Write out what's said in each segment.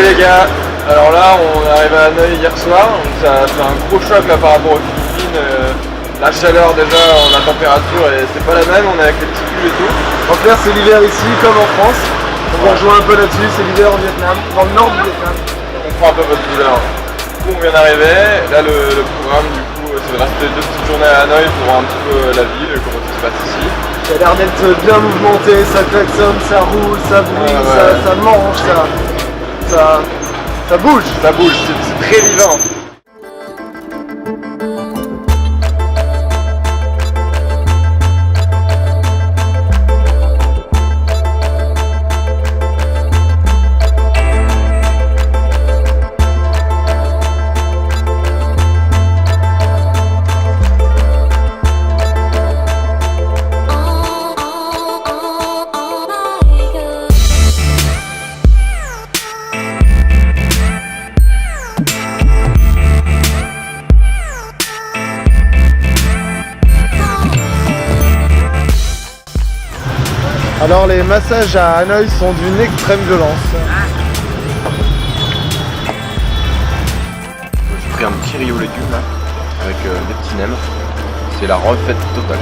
les gars, alors là on est arrivé à Hanoï hier soir, donc ça a fait un gros choc là par rapport aux Philippines. La chaleur déjà, la température, et c'est pas la même, on est avec les petits pulls et tout. En clair c'est l'hiver ici comme en France, on rejoint un peu là-dessus, c'est l'hiver en Vietnam, dans le nord du Vietnam. On comprend un peu votre douleur. Du coup on vient d'arriver, là le programme du coup c'est de rester 2 petites journées à Hanoï pour voir un petit peu la ville, comment ça se passe ici. Ça a l'air d'être bien mouvementé, ça klaxonne, ça roule, ça brille, ça mange, ça bouge. Ça bouge, c'est très vivant. Alors les massages à Hanoï sont d'une extrême violence. J'ai pris un petit riz aux légumes là, avec des petits nems. C'est la refaite totale.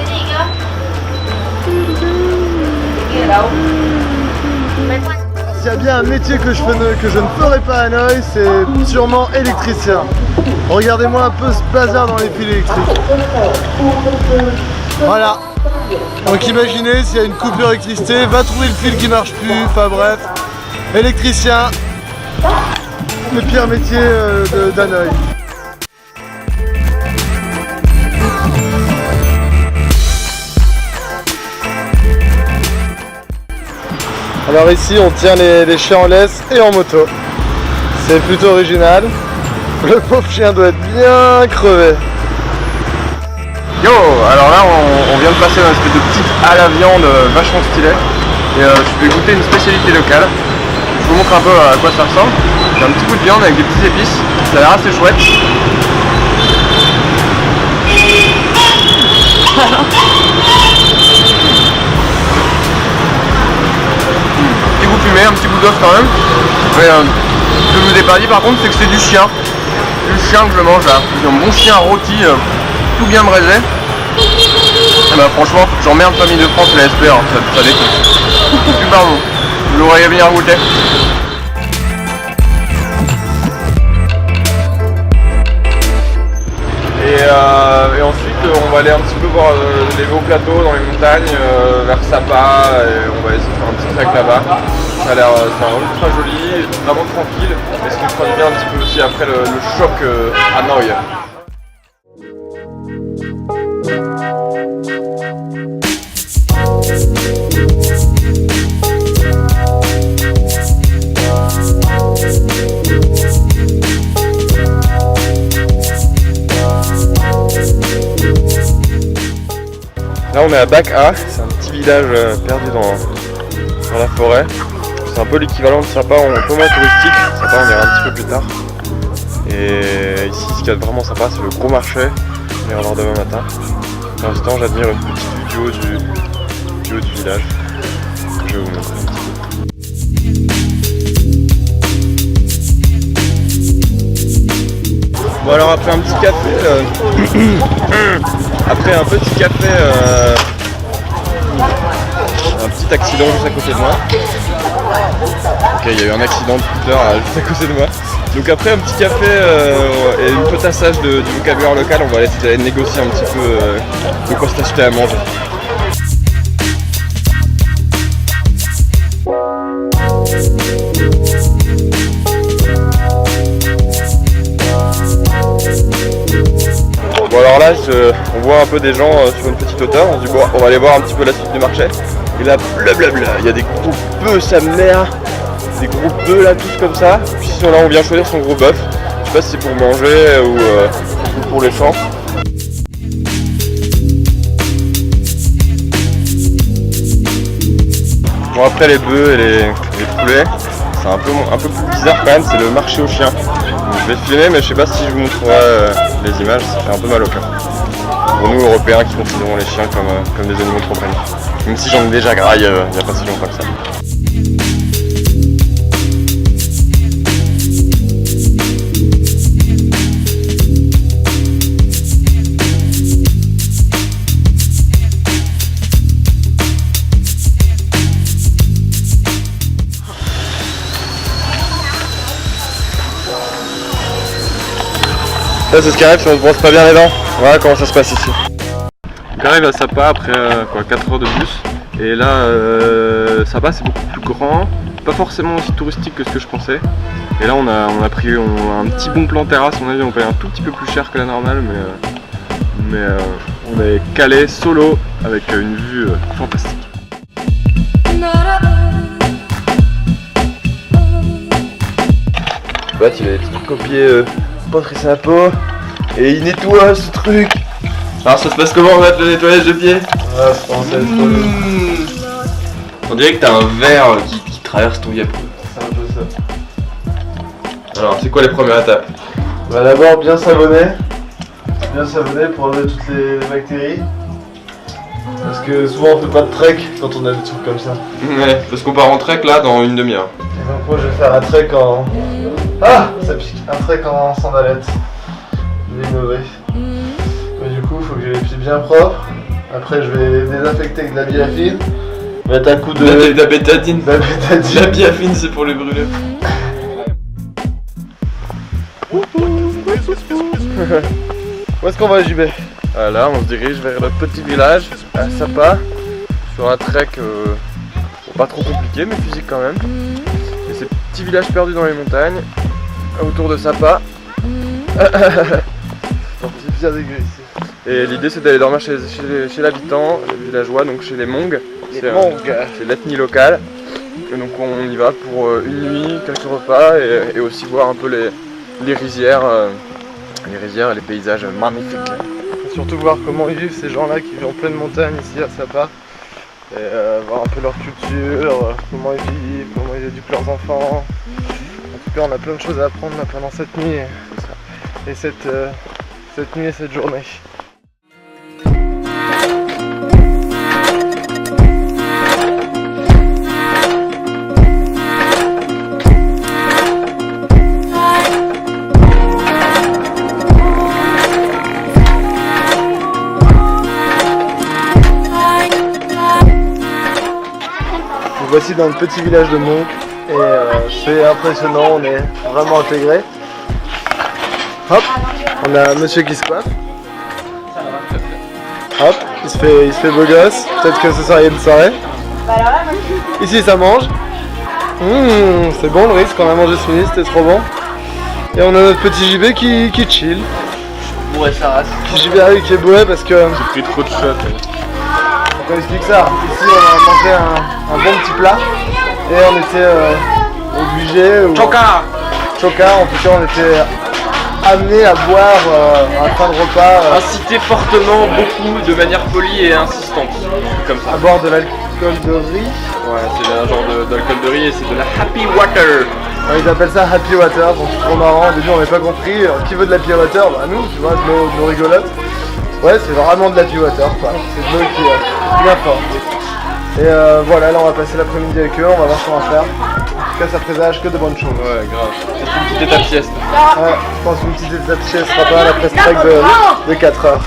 S'il y a bien un métier que je ne ferai pas à Hanoï, c'est sûrement électricien. Regardez-moi un peu ce bazar dans les fils électriques. Voilà. Donc imaginez s'il y a une coupure d'électricité, va trouver le fil qui marche plus, enfin bref. Électricien, le pire métier d'Hanoï. Alors ici on tient les chiens en laisse et en moto. C'est plutôt original. Le pauvre chien doit être bien crevé. Yo, alors là on vient de passer dans une espèce de petite à la viande vachement stylée. Et je vais goûter une spécialité locale. Je vous montre un peu à quoi ça ressemble. C'est un petit bout de viande avec des petites épices. Ça a l'air assez chouette. Petit goût fumé, un petit goût d'os quand même. Mais ce que je vous ai pas dit par contre c'est que c'est du chien. Du chien que je mange là. C'est un bon chien rôti, tout bien braisé. Et bah franchement, j'emmerde Famille de France et la SP, hein, ça défonce. Super bon. Vous l'auriez venir goûter. Et ensuite on va aller un petit peu voir les hauts plateaux dans les montagnes, vers Sapa, et on va essayer de faire un petit trek là-bas. Ça a l'air ultra joli, vraiment tranquille, et ce qui me fera du bien un petit peu aussi après le choc à Hanoï. Là on est à Bac A, c'est un petit village perdu dans la forêt. C'est un peu l'équivalent de Sapa en peu moins touristique. Sapa on ira un petit peu plus tard. Et ici ce qui est vraiment sympa c'est le gros marché. On ira voir demain matin. Pour l'instant j'admire une petite vue du haut du village. Je vais vous montrer un petit peu. Bon alors après un petit café, après un petit café, un petit accident juste à côté de moi. Ok, il y a eu un accident de scooter juste à côté de moi. Donc après un petit café et un peu tassage du vocabulaire local, on va essayer de négocier un petit peu de quoi s'acheter à manger. Bon alors là, on voit un peu des gens sur une petite hauteur, on se dit bon, on va aller voir un petit peu la suite du marché. Et là, blablabla, il y a des gros bœufs, sa mère, des gros bœufs là, tous comme ça. Puis si là, on vient choisir son gros bœuf. Je sais pas si c'est pour manger ou pour les champs. Bon après les bœufs et les poulets, c'est un peu plus bizarre quand même, c'est le marché aux chiens. Donc, je vais filmer mais je sais pas si je vous montrerai les images, ça fait un peu mal au cœur. Pour nous Européens qui considérons les chiens comme des animaux de compagnie. Même si j'en ai déjà graille il n'y a pas si longtemps que ça. Ça c'est ce qui arrive si on se brosse pas bien les dents. Voilà comment ça se passe ici. On arrive à Sapa après 4 heures de bus. Et là, Sapa c'est beaucoup plus grand, pas forcément aussi touristique que ce que je pensais. Et là on a pris un petit bon plan terrasse, on a vu on paye un tout petit peu plus cher que la normale, mais on est calé solo avec une vue fantastique. Bah, il a des petits trucs copiés pas très sympa et il nettoie ce truc. Alors ça se passe comment en fait le nettoyage de pieds? Ah, français, On dirait que t'as un verre qui traverse ton diaphragme. c'est un peu ça. Alors c'est quoi les premières étapes? Bah d'abord bien savonner pour enlever toutes les bactéries. Parce que souvent on fait pas de trek quand on a des trucs comme ça. Ouais, parce qu'on part en trek là dans une demi-heure. Et donc moi je vais faire un trek en... Ah, ça pique. Un trek en sandalettes. Il est mauvais. Mais du coup il faut que j'ai les pieds bien propres. Après je vais désinfecter avec de la biafine. Mettre un coup de... La bétadine. La bétadine. La biafine c'est pour les brûlures. Où est-ce qu'on va, JB? Là on se dirige vers le petit village à Sapa sur un trek pas trop compliqué mais physique quand même. Et ces petits villages perdus dans les montagnes autour de Sapa. C'est bien dégueu ici. Et l'idée c'est d'aller dormir chez l'habitant, les villageois, donc chez les Mongs. C'est l'ethnie locale. Et donc on y va pour une nuit, quelques repas et aussi voir un peu les rizières et les paysages magnifiques. Et surtout voir comment ils vivent ces gens-là qui vivent en pleine montagne ici à Sapa. Et voir un peu leur culture, comment ils vivent, comment ils éduquent leurs enfants. En tout cas on a plein de choses à apprendre là, pendant cette nuit et cette nuit et cette journée. Voici dans le petit village de Monk et c'est impressionnant, on est vraiment intégré. Hop, on a un monsieur qui se coiffe. Hop, il se fait beau gosse, peut-être que ce soir il y a une soirée. Ici ça mange. C'est bon le riz qu'on a mangé ce midi, c'était trop bon. Et on a notre petit JB qui chill. Bourré sa race. JB qui est bourré parce que... J'ai pris trop de shots. On explique ça. Ici on a mangé un bon petit plat et on était obligé. Choca. En tout cas on était amené à boire à la fin de repas. Inciter fortement, beaucoup, de manière polie et insistante. Comme ça. À boire de l'alcool de riz. Ouais, c'est un genre d'alcool de riz et c'est de la happy water. Ouais, ils appellent ça happy water, donc c'est trop marrant. Au début on n'avait pas compris. Qui veut de l'happy water? Bah nous, tu vois, de l'eau rigolote. Ouais, c'est vraiment de l'happy water quoi. C'est de l'eau qui est bien forte. Et voilà, là on va passer l'après-midi avec eux, on va voir ce qu'on va faire. En tout cas ça présage que de bonnes choses. Ouais, grave. C'est une petite étape sieste. Ouais, je pense qu'une petite étape sieste sera pas mal après ce trek de 4 heures.